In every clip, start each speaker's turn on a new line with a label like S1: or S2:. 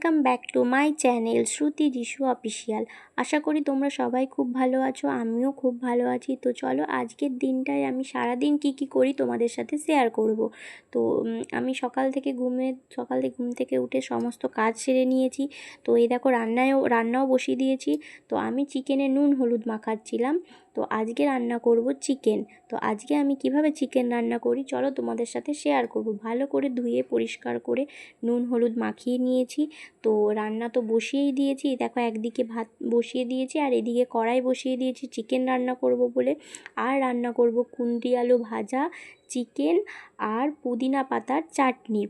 S1: Welcome back to my channel Shruti Jishu official. আশা করি তোমরা সবাই খুব ভালো আছো, আমিও খুব ভালো আছি। তো চলো আজকের দিনটায় আমি সারাদিন কি করি তোমাদের সাথে শেয়ার করব। তো আমি সকাল থেকে ঘুম থেকে উঠে সমস্ত কাজ সেরে নিয়েছি। তো এই দেখো রান্নাও বসিয়ে দিয়েছি। তো আমি চিকেনে নুন হলুদ মাখাচ্ছিলাম। তো আজকে রান্না করব চিকেন। তো আজকে আমি কিভাবে চিকেন রান্না করি চলো তোমাদের সাথে শেয়ার করব। ভালো করে ধুয়ে পরিষ্কার করে নুন হলুদ মাখিয়ে নিয়েছি। তো রান্না তো বসিয়েই দিয়েছি, দেখো একদিকে ভাত বসিয়ে দিয়েছি আর এদিকে কড়াই বসিয়ে দিয়েছি চিকেন রান্না করব বলে। আর রান্না করব কুঁদরি আলু ভাজা, চিকেন আর পুদিনা পাতার চাটনি।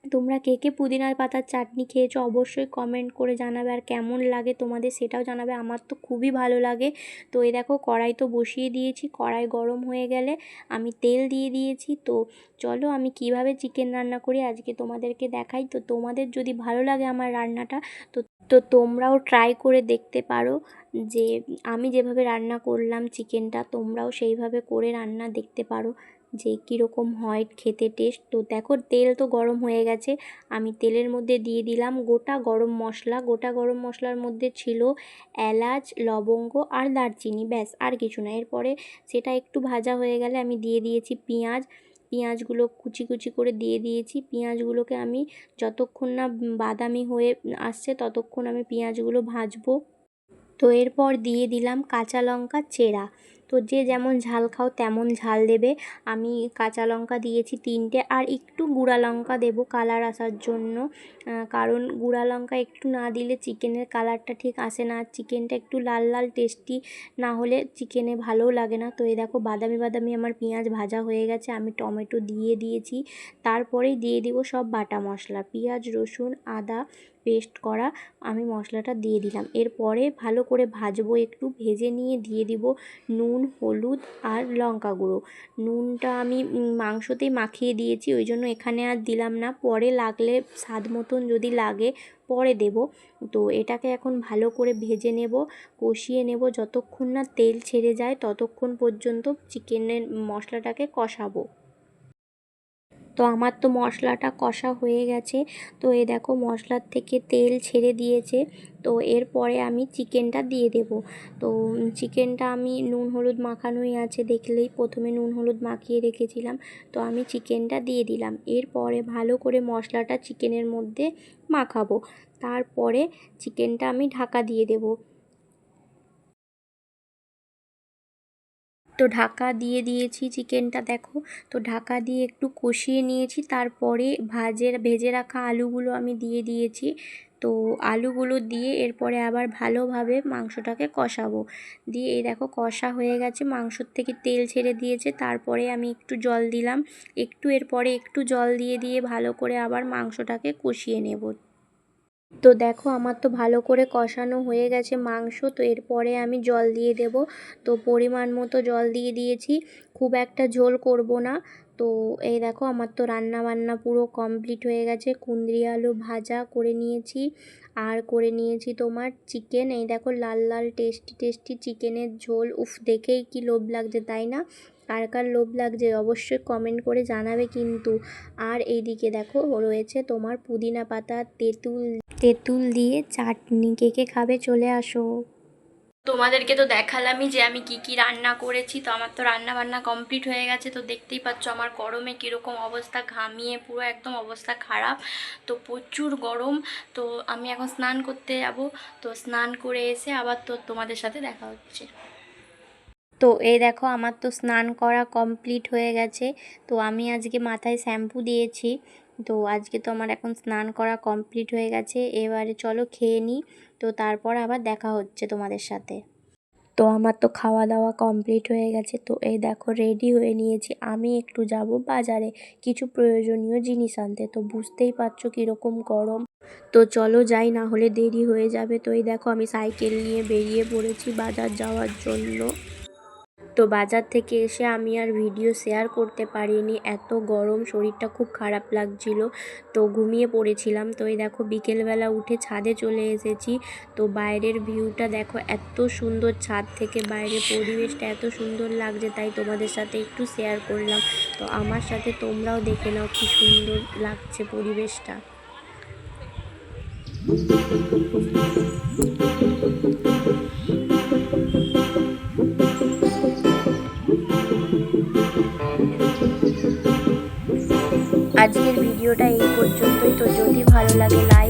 S1: তোমরা কে পুদিনার পাতার চাটনি খেয়েছো অবশ্যই কমেন্ট করে জানাবে, আর কেমন লাগে তোমাদের সেটাও জানাবে। আমার তো খুবই ভালো লাগে। তো এই দেখো কড়াই তো বসিয়ে দিয়েছি, কড়াই গরম হয়ে গেলে আমি তেল দিয়ে দিয়েছি। তো চলো আমি কিভাবে চিকেন রান্না করি আজকে তোমাদেরকে দেখাই। তো তোমাদের যদি ভালো লাগে আমার রান্নাটা তো তো তোমরাও ট্রাই করে দেখতে পারো, যে আমি যেভাবে রান্না করলাম চিকেনটা তোমরাও সেইভাবে করে রান্না দেখতে পারো যে কীরকম হয় খেতে টেস্ট। তো দেখো তেল তো গরম হয়ে গেছে, আমি তেলের মধ্যে দিয়ে দিলাম গোটা গরম মশলা। গোটা গরম মশলার মধ্যে ছিল এলাচ, লবঙ্গ আর দারচিনি, ব্যাস আর কিছু না। এরপরে সেটা একটু ভাজা হয়ে গেলে আমি দিয়ে দিয়েছি পেঁয়াজগুলো কুচি করে দিয়ে দিয়েছি। পেঁয়াজগুলোকে আমি যতক্ষণ না বাদামি হয়ে আসছে ততক্ষণ আমি পেঁয়াজগুলো ভাজবো। তো এরপর দিয়ে দিলাম কাঁচা লঙ্কা চেরা। তো যে যেমন ঝাল খাও তেমন ঝাল দেবে। আমি কাঁচা লঙ্কা দিয়েছি 3টে, আর একটু গুঁড়া লঙ্কা দেবো কালার আসার জন্য। কারণ গুঁড়া লঙ্কা একটু না দিলে চিকেনের কালারটা ঠিক আসে না, আর চিকেনটা একটু লাল লাল টেস্টি না হলে চিকেনে ভালোও লাগে না। তো এই দেখো বাদামি আমার পেঁয়াজ ভাজা হয়ে গেছে, আমি টমেটো দিয়ে দিয়েছি। তারপরেই দিয়ে দিব সব বাটা মশলা, পেঁয়াজ রসুন আদা পেস্ট করা আমি মশলাটা দিয়ে দিলাম। এরপরে ভালো করে ভাজবো, একটু ভেজে নিয়ে দিয়ে দিব নুন হলুদ আর লঙ্কা গুঁড়ো। নুনটা আমি মাংসতেই মাখিয়ে দিয়েছি, ওই জন্য এখানে আর দিলাম না, পরে লাগলে স্বাদ মতন যদি লাগে পরে দেব। তো এটাকে এখন ভালো করে ভেজে নেব, কষিয়ে নেব, যতক্ষণ না তেল ছেড়ে যায় ততক্ষণ পর্যন্ত চিকেনের মশলাটাকে কষাবো। তো আমার তো মশলাটা কষা হয়ে গেছে। তো এই দেখো মশলার থেকে তেল ছেড়ে দিয়েছে। তো এরপরে আমি চিকেনটা দিয়ে দেব। তো চিকেনটা আমি নুন হলুদ মাখানোই আছে, দেখলেই প্রথমে নুন হলুদ মাখিয়ে রেখেছিলাম। তো আমি চিকেনটা দিয়ে দিলাম। এরপরে ভালো করে মশলাটা চিকেনের মধ্যে মাখাবো। তারপরে চিকেনটা আমি ঢাকা দিয়ে দেব। তো ঢাকা দিয়ে দিয়েছি চিকেনটা দেখো। তো ঢাকা দিয়ে একটু কষিয়ে নিয়েছি, তারপরে ভেজে রাখা আলুগুলো আমি দিয়ে দিয়েছি। তো আলুগুলো দিয়ে এরপরে আবার ভালোভাবে মাংসটাকে কষাবো। দিয়ে এই দেখো কষা হয়ে গেছে, মাংসর থেকে তেল ছেড়ে দিয়েছে। তারপরে আমি একটু জল দিলাম, এরপরে একটু জল দিয়ে ভালো করে আবার মাংসটাকে কষিয়ে নেব। তো দেখো আমার তো ভালো করে কষানো হয়ে গেছে মাংস। তো এরপরে আমি জল দিয়ে দেব। তো পরিমাণ মতো জল দিয়ে দিয়েছি, খুব একটা ঝোল করব না। তো এই দেখো আমার তো রান্না বান্না পুরো কমপ্লিট হয়ে গেছে। কুঁদরি আলু ভাজা করে নিয়েছি, আর করে নিয়েছি তোমার চিকেন। এই দেখো লাল লাল টেস্টি চিকেনের ঝোল, উফ দেখেই কি লোভ লাগছে তাই না? কার কার লোভ লাগছে অবশ্যই কমেন্ট করে জানাবে কিন্তু। আর এইদিকে দেখো রয়েছে তোমার পুদিনা পাতা তেঁতুল দিয়ে চাটনি। কে খাবে চলে আসো। তোমাদেরকে তো দেখালামই যে আমি কি রান্না করেছি। তো আমার তো রান্না বান্না কমপ্লিট হয়ে গেছে। তো দেখতেই পাচ্ছ আমার গরমে কীরকম অবস্থা, ঘামিয়ে পুরো একদম অবস্থা খারাপ। তো প্রচুর গরম। তো আমি এখন স্নান করতে যাব। তো স্নান করে এসে আবার তো তোমাদের সাথে দেখা হচ্ছে। তো এই দেখো আমার তো স্নান করা কমপ্লিট হয়ে গেছে। তো আমি আজকে মাথায় শ্যাম্পু দিয়েছি। তো আজকে তো আমার এখন স্নান করা কমপ্লিট হয়ে গেছে। এবারে চলো খেয়ে নিই, তো তারপর আবার দেখা হচ্ছে তোমাদের সাথে। তো আমার তো খাওয়া দাওয়া কমপ্লিট হয়ে গেছে। তো এই দেখো রেডি হয়ে নিয়েছি, আমি একটু যাব বাজারে কিছু প্রয়োজনীয় জিনিস আনতে। তো বুঝতেই পারছো কীরকম গরম। তো চলো যাই, না হলে দেরি হয়ে যাবে। তো এই দেখো আমি সাইকেল নিয়ে বেরিয়ে পড়েছি বাজার যাওয়ার জন্য। তো বাজার থেকে এসে আমি আর ভিডিও শেয়ার করতে পারিনি, এত গরম, শরীরটা খুব খারাপ লাগছিল। তো ঘুমিয়ে পড়েছিলাম। তো এই দেখো বিকেলবেলা উঠে ছাদে চলে এসেছি। তো বাইরের ভিউটা দেখো এত সুন্দর, ছাদ থেকে বাইরের পরিবেশটা এত সুন্দর লাগছে, তাই তোমাদের সাথে একটু শেয়ার করলাম। তো আমার সাথে তোমরাও দেখে নাও কি সুন্দর লাগছে পরিবেশটা। আজকের ভিডিওটা এই পর্যন্তই। তো যদি ভালো লাগে লাইক